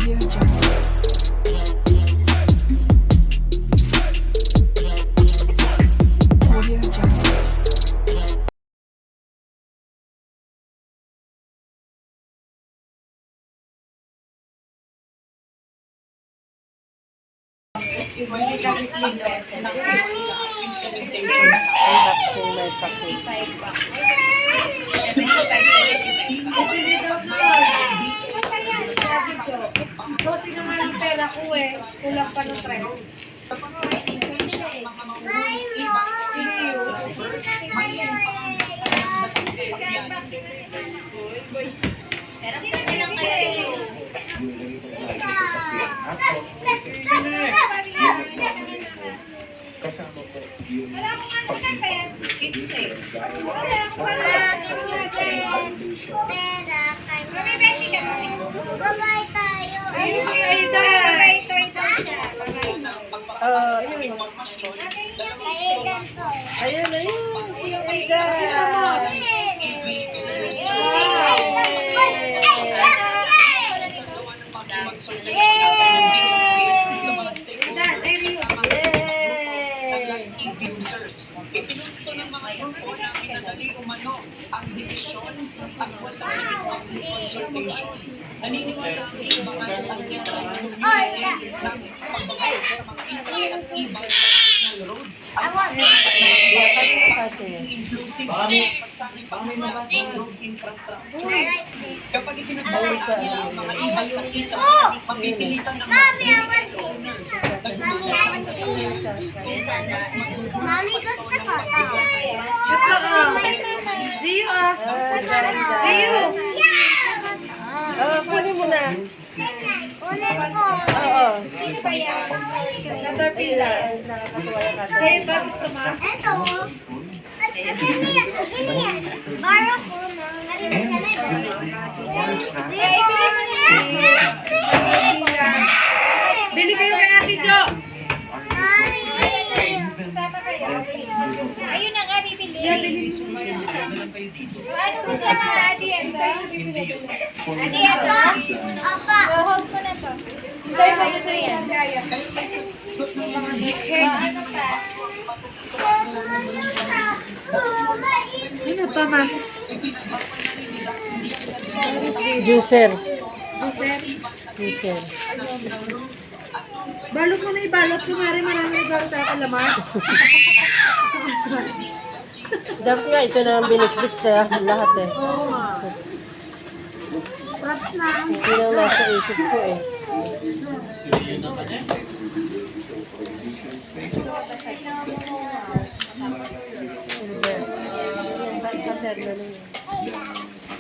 Audio Jungle. Audio Jungle. Unboxing may package. Kasi naman ang pera ko eh. Kulang pa ng tres. Kasama po yung Bye-bye tayo. Ayun, Aida. Yun. Kailan to? Ayun, ayun. Aida. Itinunto ng mga grupo na inadali umano ang division at wala ang consultation. Naniniwala ang iba ang kapag itinatawag ang mga ibang nakita, mapipilitan ng Mami, gusto ko to. Dio ah. Dio. Kunin mo na. Ulit ko. Oo. Sino ba yan? Caterpillar. Nakakatuwa yung kasa. Sa'yo ba gusto mo? Eto. Ganyan. Baro ko na. Bili kayo kay Ate Jo. Kasama kayo? Ayun na nga, bibili. Ano gusto mo, Adi? Adi, ito? Apa. Hold mo na to. Tayo sa ito yan. Ano pa? Ano pa ma? Juicer. Juicer. Juicer. Balot mo na ibalot. Kumari marami ibalot sa kalaman. Dapat nga ito na ang binitbit lahat eh. Oo nga. Props na. Hindi lang nasa isip ko eh. Silver. Yan, bakit na yun?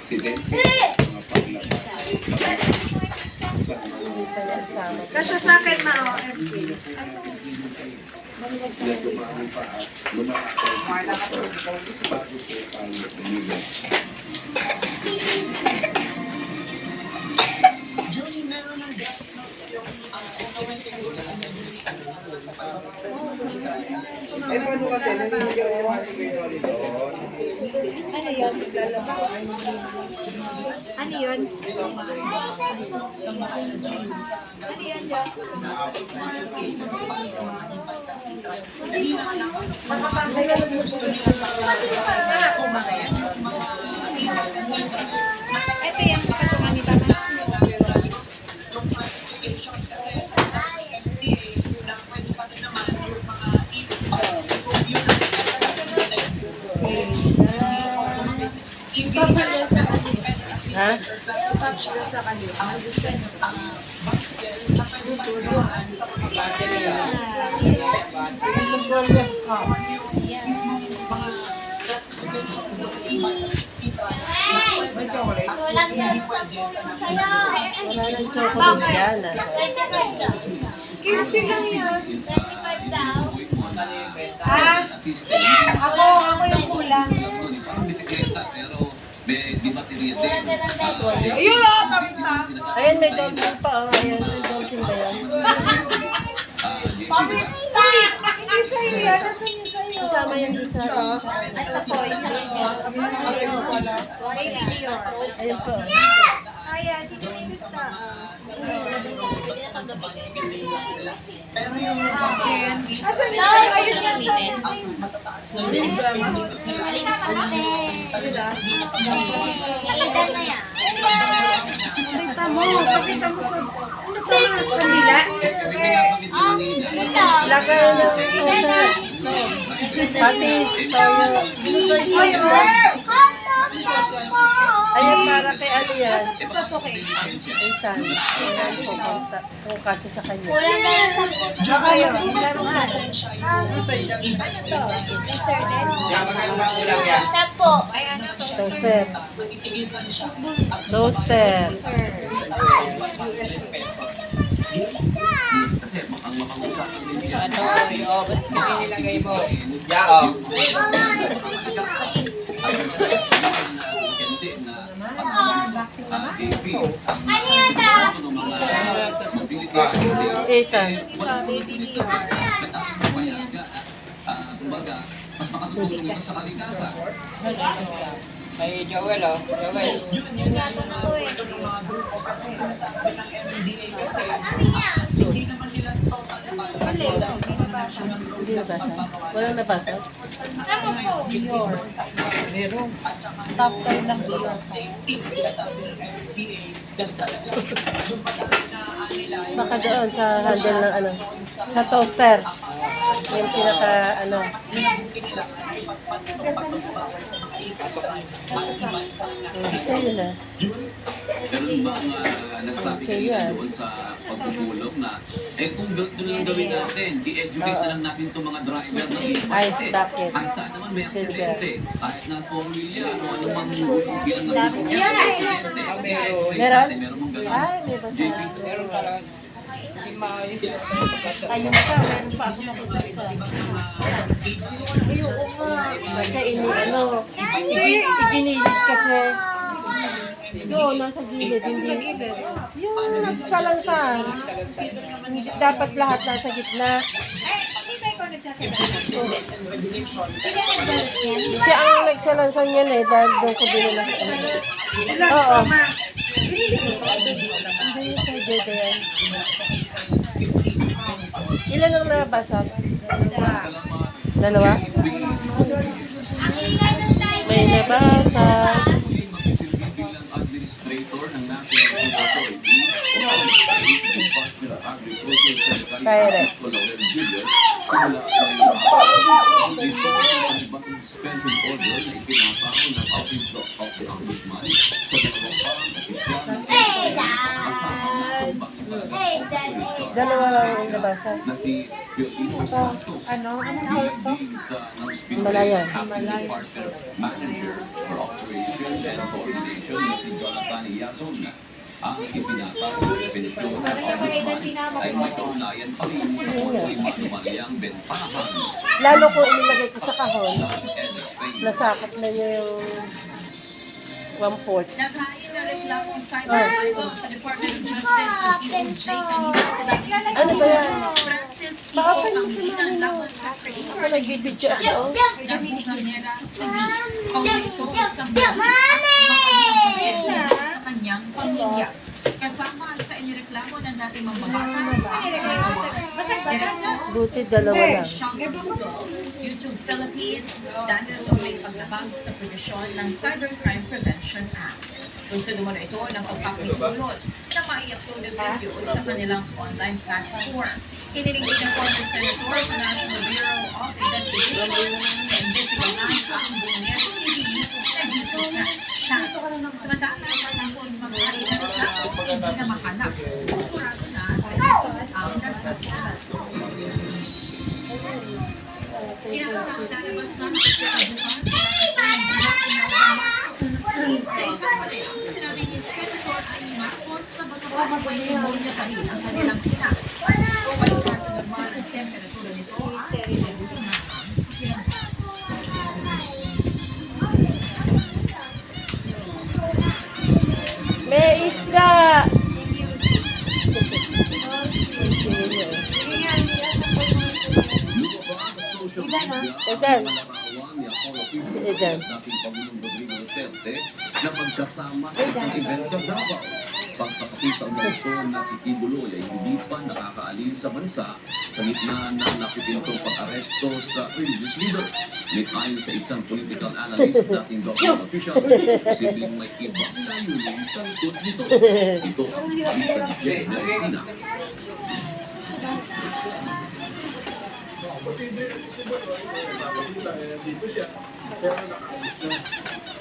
aksidente, mga paglabas. Hindi pa yan sama. Kasya sa akin na o. Sila dumami pa at lumakataw si Pastor bago po tayo pumili. Eh, paano kasi, naninigaw yung mga sige Dolly doon. Ano yun? Ano yun? Ano yun, Jo? Ito yung katungan ni Tama. Ha? Kulang na sa puno sa'yo. Wala nang chocolate yan ah. 15 lang yan. 25 daw. Ah, ako yung kulang. Bisikleta pero may di baterya din. Ayun o, kawit na. Ayan, may dolphin pa. Oh. Ayan, may dolphin ba yan? Hindi sa'yo yan. Nasaan yung sa'yo? Kasama yung isa. Ito po, isa kanya. May video. Ayun po. Kaya, sino may gusto? Pero yung akin, Asan yung sayo? Ayun lang. Ilan na yan? Pakita mo sa... Ano pa? Kandila? Kasi ginagamit ko kanina. Ito. Lagay ng sauce. Patis, toyo. Ay, Ayan, para kay ano yan. Ito to kay. Insan. Ayan, pupunta. Kung kasi sa kanya. Kulang na lang 10. Kayo. Sir din. Magkano ba kulang yan? 10. Toaster. Toaster. Kasi ang mapag-usapan din yan. nilagay mo. Yeah, oh. Ano yun ta? Ethan. Kumbaga, mas makatulong ito sa kalikasan. Kay Joel, oh. Joel. Ako eh. Hindi naman nila Hindi nabasa. Walang nabasa. Meron. Top 5 ng Dior. Baka doon sa handle ng ano. Sa toaster. Yung pinaka ano. Sa'yo na. Meron bang nagsabi kanina doon sa pagpupulong na kung ganito na lang gawin natin, i-educate na lang natin itong mga driver ng Ice bucket. Kahit saan naman may Silver. aksidente, kahit na 4 million o ano mang bilang ng gusto niya, may aksidente. I-educate Meron? natin, meron mong ganun. Ay, may basa. Meron talaga. Hindi maayos. Ayun pa, meron pa ako nakita sa... Ayoko nga. Kasi ano, iginilit kasi. Doon, nasa gilid, hindi. Yung sa lansan. Dapat lahat nasa gitna. Siya ang nagsalansan yan eh, dahil doon ko binila. Oo. Hindi sa Jeda yan. Ilan ang nabasa? Dalawa? May nabasa. Bilang administrator ng National Food Authority o Department of Agriculture Kaya simula ang ibang suspension order na ipinapako ng Office of the Ombudsman sa dalawang parang opisyal Hey, Daddy. Dalawa lang ang nabasa. na si Violino Santos. Ano? Anong Hindi sa ng Himalayan. Department Manager for Operations and Coordination na si Jonathan Yason. Ang ipinatawag ng suspension ng Ombudsman ay may kaugnayan pa rin sa pag-imanumalyang bentahan Lalo ko inilagay ko sa kahon, ng NFA. nasakop na niya yung 1/4. Naghain na reklamo sa Department of Justice at DOJ kanina sinabi sa Ano ba yan? Francis Pico Baka ang yung hinang pinamino. laban sa Ako creator nagbibidyo ako. Nabugang nila kaugnito sa sa kanyang pamilya. Kasama sa inireklamo ng dating mambabatas. Buti dalawa lang. YouTube Philippines dahil sa may paglabag sa provisyon ng Cybercrime Prevention Act. Gusto naman ito ng pagpapitulot na mai-upload ang video sa kanilang online platform. Hiniling din ng former Senator sa National Bureau of Investigation na investigahan ang bunyero TV na dito na siya. Samantala, matapos mag-hari na reklamo, hindi na mahanap. Kurado na ang nasasalat. Pinakasang lalabas ng sa isang panayam, sinabi ni Senator Amy Marcos na bagamat may pneumonia pa rin ang kanilang ina. O balik na sa normal ang temperatura nito at ilalito na ang May isda! Eden. dyan. dating Pangulong Rodrigo Duterte na magkasama sa isang event sa Davao. Pagpapakita mo ito na si Kibuloy ay hindi pa nakakaalis sa bansa sa gitna ng napipintong pag-aresto sa religious leader. Ngunit ayon sa isang political analyst at dating government official, posibleng may ibang layunin sa likod nito. Ito ang palitan ni Jay Garcina.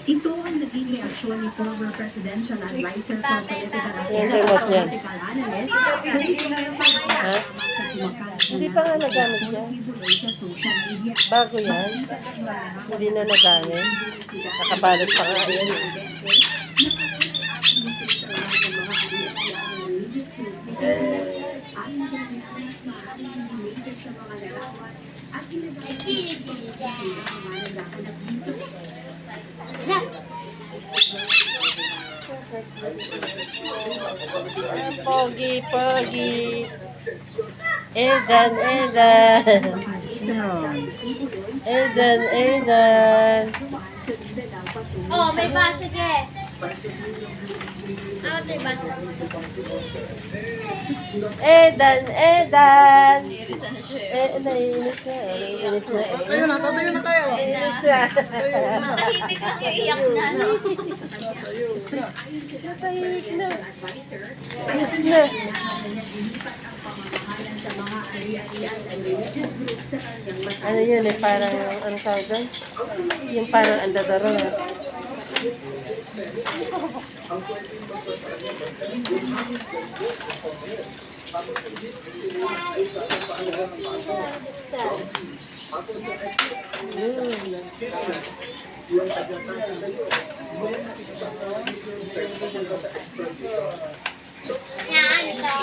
Ito ang naging reaksyon ni former Presidential Advisor for Political Yung Affairs remote at yan. Political Analyst, Ha? Hindi pa nga nagamit yan. sa social media. Bago yan. Hindi na nagamit. Nakabalot pa nga yan. Pogi, pogi. Edan, Edan. Edan, Edan. Oh, may basag eh. Ah, ito yung basag. Edan, Edan. Naiinis na. Naiinis na. Tayo na tayo. Naiinis na. Tahimik lang iiyak na. No? Natahimik na. Naiinis na. Ano yun eh, parang, ano tawag doon? Yung parang andadaro. Yan, ito.